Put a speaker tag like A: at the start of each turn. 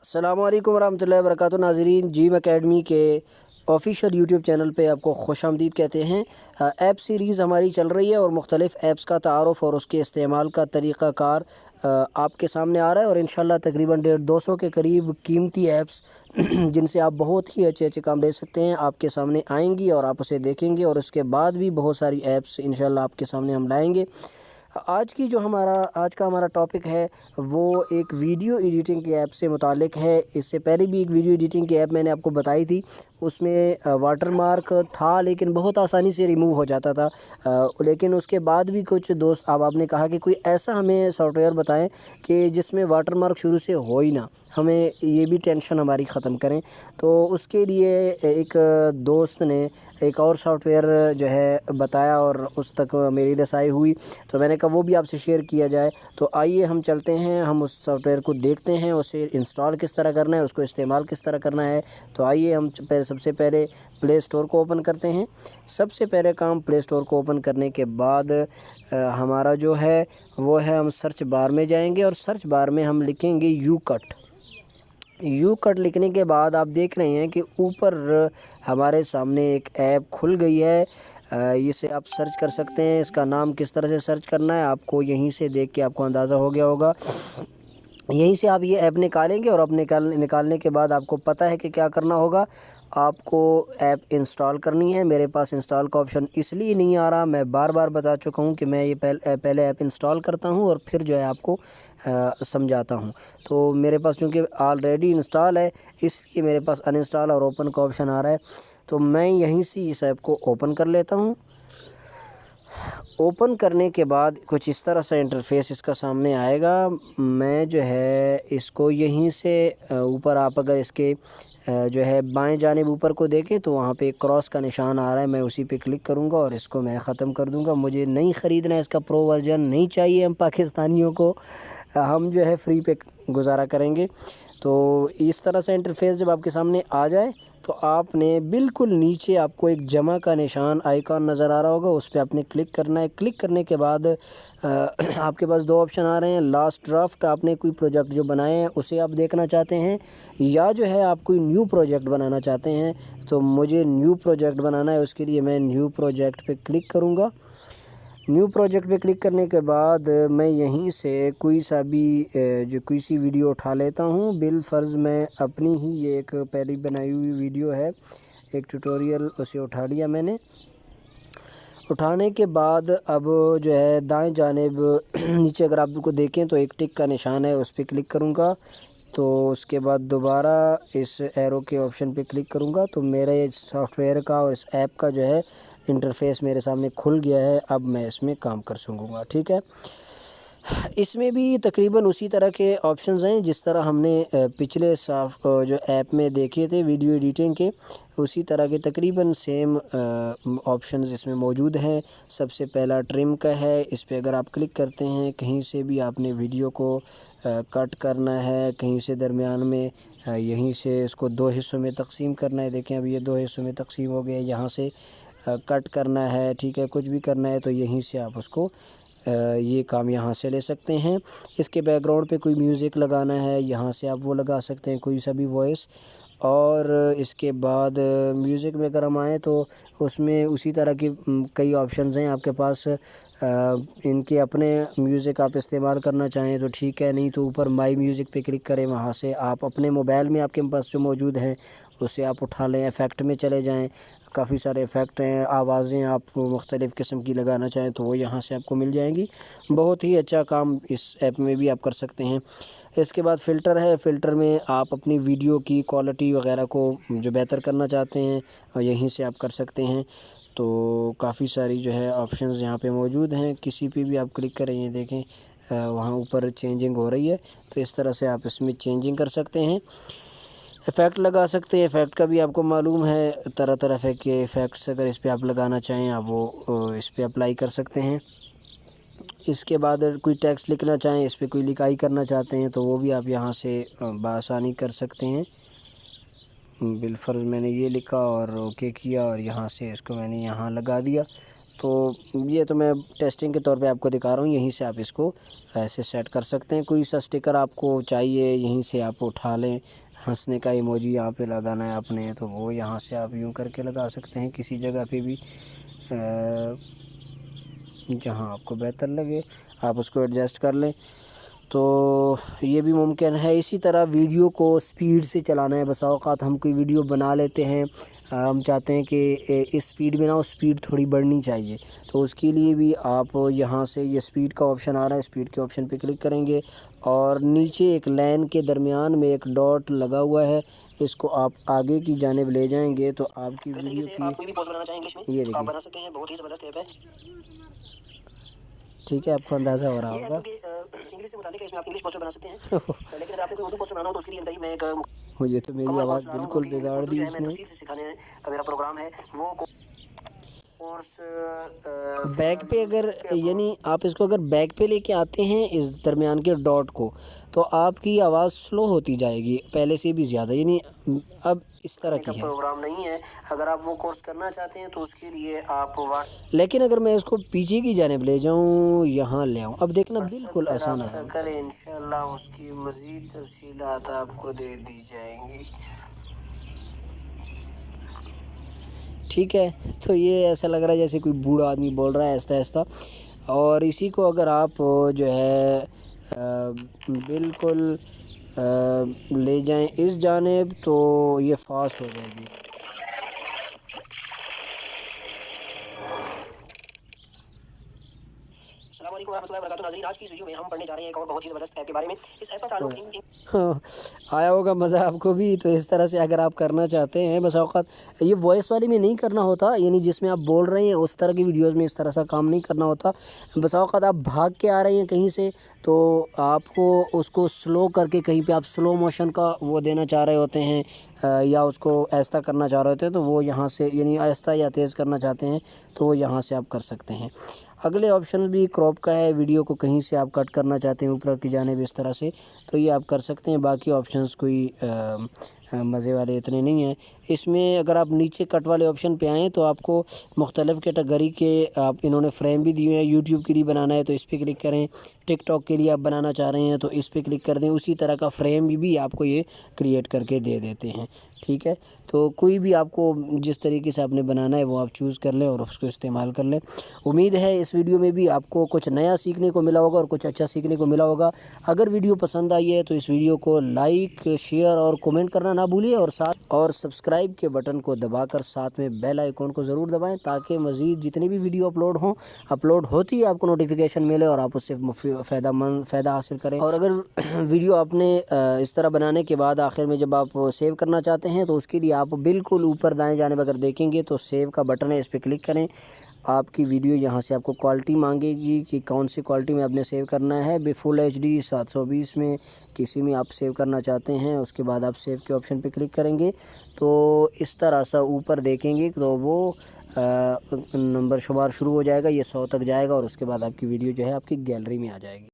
A: السلام علیکم ورحمۃ اللہ وبرکاتہ ناظرین، جیم اکیڈمی کے آفیشیل یوٹیوب چینل پہ آپ کو خوش آمدید کہتے ہیں۔ ایپ سیریز ہماری چل رہی ہے اور مختلف ایپس کا تعارف اور اس کے استعمال کا طریقہ کار آپ کے سامنے آ رہا ہے، اور انشاءاللہ تقریباً 150 کے قریب قیمتی ایپس جن سے آپ بہت ہی اچھے کام لے سکتے ہیں آپ کے سامنے آئیں گی، اور آپ اسے دیکھیں گے، اور اس کے بعد بھی بہت ساری ایپس انشاءاللہ آپ کے سامنے ہم لائیں گے۔ آج کا ہمارا ٹاپک ہے وہ ایک ویڈیو ایڈیٹنگ کے ایپ سے متعلق ہے۔ اس سے پہلے بھی ایک ویڈیو ایڈیٹنگ کی ایپ میں نے آپ کو بتائی تھی، اس میں واٹر مارک تھا لیکن بہت آسانی سے ریموو ہو جاتا تھا، لیکن اس کے بعد بھی کچھ دوست آپ نے کہا کہ کوئی ایسا ہمیں سافٹ ویئر بتائیں کہ جس میں واٹر مارک شروع سے ہو ہی نہ، ہمیں یہ بھی ٹینشن ہماری ختم کریں۔ تو اس کے لیے ایک دوست نے ایک اور سافٹ ویئر جو ہے بتایا اور اس تک میری رسائی ہوئی، تو میں نے کہا وہ بھی آپ سے شیئر کیا جائے۔ تو آئیے ہم چلتے ہیں، ہم اس سافٹ ویئر کو دیکھتے ہیں، اسے انسٹال کس طرح کرنا ہے، اس کو استعمال کس طرح کرنا ہے۔ تو آئیے ہم سب سے پہلے پلے اسٹور کو اوپن کرتے ہیں۔ سب سے پہلے کام پلے اسٹور کو اوپن کرنے کے بعد ہمارا جو ہے وہ ہے، ہم سرچ بار میں جائیں گے اور سرچ بار میں ہم لکھیں گے یو کٹ لکھنے کے بعد آپ دیکھ رہے ہیں کہ اوپر ہمارے سامنے ایک ایپ کھل گئی ہے۔ اسے آپ سرچ کر سکتے ہیں، اس کا نام کس طرح سے سرچ کرنا ہے آپ کو یہیں سے دیکھ کے آپ کو اندازہ ہو گیا ہوگا۔ یہیں سے آپ یہ ایپ نکالیں گے، اور اب نکالنے کے بعد آپ کو پتہ ہے کہ کیا کرنا ہوگا۔ آپ کو ایپ انسٹال کرنی ہے۔ میرے پاس انسٹال کا آپشن اس لیے نہیں آ رہا، میں بار بار بتا چکا ہوں کہ میں یہ پہلے ایپ انسٹال کرتا ہوں اور پھر جو ہے آپ کو سمجھاتا ہوں۔ تو میرے پاس چونکہ آلریڈی انسٹال ہے، اس لیے میرے پاس ان انسٹال اور اوپن کا آپشن آ رہا ہے۔ تو میں یہیں سے اس ایپ کو اوپن کر لیتا ہوں۔ اوپن کرنے کے بعد کچھ اس طرح سے انٹرفیس اس کا سامنے آئے گا۔ میں جو ہے اس کو یہیں سے اوپر، آپ اگر اس کے جو ہے بائیں جانب اوپر کو دیکھیں تو وہاں پہ ایک کراس کا نشان آ رہا ہے، میں اسی پہ کلک کروں گا اور اس کو میں ختم کر دوں گا۔ مجھے نہیں خریدنا ہے، اس کا پرو ورژن نہیں چاہیے ہم پاکستانیوں کو، ہم جو ہے فری پہ گزارا کریں گے۔ تو اس طرح سے انٹرفیس جب آپ کے سامنے آ جائے تو آپ نے بالکل نیچے آپ کو ایک جمع کا نشان آئیکن نظر آ رہا ہوگا، اس پہ آپ نے کلک کرنا ہے۔ کلک کرنے کے بعد آپ کے پاس دو آپشن آ رہے ہیں، لاسٹ ڈرافٹ، آپ نے کوئی پروجیکٹ جو بنائے ہیں اسے آپ دیکھنا چاہتے ہیں، یا جو ہے آپ کوئی نیو پروجیکٹ بنانا چاہتے ہیں۔ تو مجھے نیو پروجیکٹ بنانا ہے، اس کے لیے میں نیو پروجیکٹ پہ کلک کروں گا۔ نیو پروجیکٹ پہ کلک کرنے کے بعد میں یہیں سے کوئی سی ویڈیو اٹھا لیتا ہوں۔ بالفرض میں اپنی ہی یہ ایک پہلی بنائی ہوئی ویڈیو ہے، ایک ٹیوٹوریل، اسے اٹھا لیا میں نے۔ اٹھانے کے بعد اب جو ہے دائیں جانب نیچے اگر آپ کو دیکھیں تو ایک ٹک کا نشان ہے، اس پہ کلک کروں گا۔ تو اس کے بعد دوبارہ اس ایرو کے آپشن پہ کلک کروں گا تو میرے سافٹ ویئر کا اور اس ایپ کا جو ہے انٹرفیس میرے سامنے کھل گیا ہے۔ اب میں اس میں کام کر سکوں گا، ٹھیک ہے۔ اس میں بھی تقریباً اسی طرح کے آپشنز ہیں جس طرح ہم نے پچھلے جو ایپ میں دیکھے تھے ویڈیو ایڈیٹنگ کے، اسی طرح کے تقریباً سیم آپشنز اس میں موجود ہیں۔ سب سے پہلا ٹرم کا ہے، اس پہ اگر آپ کلک کرتے ہیں، کہیں سے بھی آپ نے ویڈیو کو کٹ کرنا ہے، کہیں سے درمیان میں یہیں سے اس کو دو حصوں میں تقسیم کرنا ہے۔ دیکھیں اب یہ دو حصوں میں تقسیم ہو گیا، یہاں سے کٹ کرنا ہے، ٹھیک ہے، کچھ بھی کرنا ہے تو یہیں سے آپ اس کو یہ کام یہاں سے لے سکتے ہیں۔ اس کے بیک گراؤنڈ پہ کوئی میوزک لگانا ہے، یہاں سے آپ وہ لگا سکتے ہیں، کوئی سا بھی وائس۔ اور اس کے بعد میوزک میں اگر ہم آئیں تو اس میں اسی طرح کی کئی آپشنز ہیں آپ کے پاس۔ ان کے اپنے میوزک آپ استعمال کرنا چاہیں تو ٹھیک ہے، نہیں تو اوپر مائی میوزک پہ کلک کریں، وہاں سے آپ اپنے موبائل میں آپ کے پاس جو موجود ہیں اسے آپ اٹھا لیں۔ ایفیکٹ میں چلے جائیں، کافی سارے ایفیکٹ ہیں، آوازیں آپ مختلف قسم کی لگانا چاہیں تو وہ یہاں سے آپ کو مل جائیں گی۔ بہت ہی اچھا کام اس ایپ میں بھی آپ کر سکتے ہیں۔ اس کے بعد فلٹر ہے، فلٹر میں آپ اپنی ویڈیو کی کوالٹی وغیرہ کو جو بہتر کرنا چاہتے ہیں یہیں سے آپ کر سکتے ہیں۔ تو کافی ساری جو ہے آپشنز یہاں پہ موجود ہیں، کسی پہ بھی آپ کلک کریں، یہ دیکھیں وہاں اوپر چینجنگ ہو رہی ہے، تو اس طرح سے آپ اس میں چینجنگ کر سکتے ہیں۔ ایفیکٹ لگا سکتے ہیں، ایفیکٹ کا بھی آپ کو معلوم ہے، طرح طرح کے ایفیکٹس اگر اس پہ آپ لگانا چاہیں آپ وہ اس پہ اپلائی کر سکتے ہیں۔ اس کے بعد کوئی ٹیکسٹ لکھنا چاہیں، اس پہ کوئی لکھائی کرنا چاہتے ہیں تو وہ بھی آپ یہاں سے بآسانی کر سکتے ہیں۔ بالفرض میں نے یہ لکھا اور اوکے کیا اور یہاں سے اس کو میں نے یہاں لگا دیا. تو یہ تو میں ٹیسٹنگ کے طور پہ آپ کو دکھا رہا ہوں. یہیں سے آپ اس کو ایسے سیٹ کر سکتے ہیں. کوئی سا اسٹیکر آپ کو چاہیے یہیں سے آپ اٹھا لیں. ہنسنے کا ایموجی یہاں پہ لگانا ہے آپ نے تو وہ یہاں سے آپ یوں کر کے لگا سکتے ہیں کسی جگہ پہ بھی جہاں آپ کو بہتر لگے. آپ اس کو ایڈجسٹ کر لیں تو یہ بھی ممکن ہے. اسی طرح ویڈیو کو سپیڈ سے چلانا ہے. بسا اوقات ہم کوئی ویڈیو بنا لیتے ہیں, ہم چاہتے ہیں کہ اس سپیڈ میں نہ ہو, سپیڈ تھوڑی بڑھنی چاہیے. تو اس کے لیے بھی آپ یہاں سے یہ سپیڈ کا آپشن آ رہا ہے, سپیڈ کے آپشن پہ کلک کریں گے اور نیچے ایک لائن کے درمیان میں ایک ڈاٹ لگا ہوا ہے, اس کو آپ آگے کی جانب لے جائیں گے تو آپ کی ویڈیو کی آپ کوئی بھی پوسٹ بنانا چاہیں انگلش میں تو آپ بنا سکتے ہیں. بہت ہی زبردست ایپ ہے. ٹھیک ہے, آپ کو اندازہ ہو رہا ہوگا انگلش سے متعلق ہے, اس میں آپ انگلش پوسٹر بنا سکتے ہیں. لیکن اگر آپ کو کوئی اردو پوسٹر بنانا ہو تو اس کے لیے میں ایک یہ تو میری آواز بالکل بگاڑ دی اس نے. تفصیل سے سکھانے کا میرا پروگرام ہے وہ کورس بیک پہ اگر یعنی آپ اس کو اگر بیک پہ لے کے آتے ہیں اس درمیان کے ڈاٹ کو تو آپ کی آواز سلو ہوتی جائے گی پہلے سے بھی زیادہ. یعنی اب اس طرح کی ہے پروگرام نہیں ہے. اگر آپ وہ کورس کرنا چاہتے ہیں تو اس کے لیے آپ لیکن اگر میں اس کو پیچھے کی جانب لے جاؤں یہاں لے آؤں, اب دیکھنا بالکل آسان ہے. کریں انشاءاللہ اس کی مزید تفصیلات آپ کو دے دی جائیں گی. ٹھیک ہے, تو یہ ایسا لگ رہا ہے جیسے کوئی بوڑھا آدمی بول رہا ہے آہستہ آہستہ. اور اسی کو اگر آپ جو ہے بالکل لے جائیں اس جانب تو یہ فاسٹ ہو جائے گی. السلام علیکم ورحمۃ اللہ وبرکاتہ. ناظرین, آج کی اس ویڈیو میں ہم پڑھنے جا رہے ہیں ایک اور بہت ہی زبردست ایپ کے بارے میں. اس ایپ کا تعلق آیا ہوگا مزہ آپ کو بھی. تو اس طرح سے اگر آپ کرنا چاہتے ہیں, بس اوقات یہ وائس والی میں نہیں کرنا ہوتا, یعنی جس میں آپ بول رہے ہیں اس طرح کی ویڈیوز میں اس طرح سا کام نہیں کرنا ہوتا. بس اوقات آپ بھاگ کے آ رہے ہیں کہیں سے تو آپ کو اس کو سلو کر کے کہیں پہ آپ سلو موشن کا وہ دینا چاہ رہے ہوتے ہیں یا اس کو آہستہ کرنا چاہ رہے ہوتے ہیں تو وہ یہاں سے یعنی آہستہ یا تیز کرنا چاہتے ہیں تو وہ یہاں سے آپ کر سکتے ہیں. اگلے آپشن بھی کراپ کا ہے, ویڈیو کو کہیں سے آپ کٹ کرنا چاہتے ہیں اوپر کی جانب اس طرح سے تو یہ آپ کر سکتے ہیں. باقی آپشنس کوئی مزے والے اتنے نہیں ہیں. اس میں اگر آپ نیچے کٹ والے آپشن پہ آئیں تو آپ کو مختلف کیٹیگری کے آپ انہوں نے فریم بھی دیے ہیں. یوٹیوب کے لیے بنانا ہے تو اس پہ کلک کریں, ٹک ٹاک کے لیے آپ بنانا چاہ رہے ہیں تو اس پہ کلک کر دیں. اسی طرح کا فریم بھی آپ کو یہ کریٹ کر کے دے دیتے ہیں. ٹھیک ہے, تو کوئی بھی آپ کو جس طریقے سے آپ نے بنانا ہے وہ آپ چوز کر لیں اور اس کو استعمال کر لیں. امید ہے اس ویڈیو میں بھی آپ کو کچھ نیا سیکھنے کو ملا ہوگا اور کچھ اچھا سیکھنے کو ملا ہوگا. اگر ویڈیو پسند آئی ہے تو اس ویڈیو کو لائک, شیئر اور کومنٹ کرنا نہ بھولیے اور سبسکرائب کے بٹن کو دبا کر ساتھ میں بیل آئیکن کو ضرور دبائیں تاکہ مزید جتنی بھی ویڈیو اپلوڈ ہوتی ہے آپ کو نوٹیفیکیشن ملے اور آپ اس سے فائدہ حاصل کریں. اور اگر ویڈیو آپ نے اس طرح بنانے کے بعد آخر میں جب آپ سیو کرنا چاہتے ہیں تو اس کے لیے آپ بالکل اوپر دائیں جانب اگر دیکھیں گے تو سیو کا بٹن ہے, اس پہ کلک کریں. آپ کی ویڈیو یہاں سے آپ کو کوالٹی مانگے گی کہ کون سی کوالٹی میں آپ نے سیو کرنا ہے. فل HD 720 میں کسی میں آپ سیو کرنا چاہتے ہیں. اس کے بعد آپ سیو کے آپشن پہ کلک کریں گے تو اس طرح سا اوپر دیکھیں گے تو وہ نمبر شمار شروع ہو جائے گا, یہ 100 تک جائے گا اور اس کے بعد آپ کی ویڈیو جو ہے آپ کی گیلری میں آ جائے گی.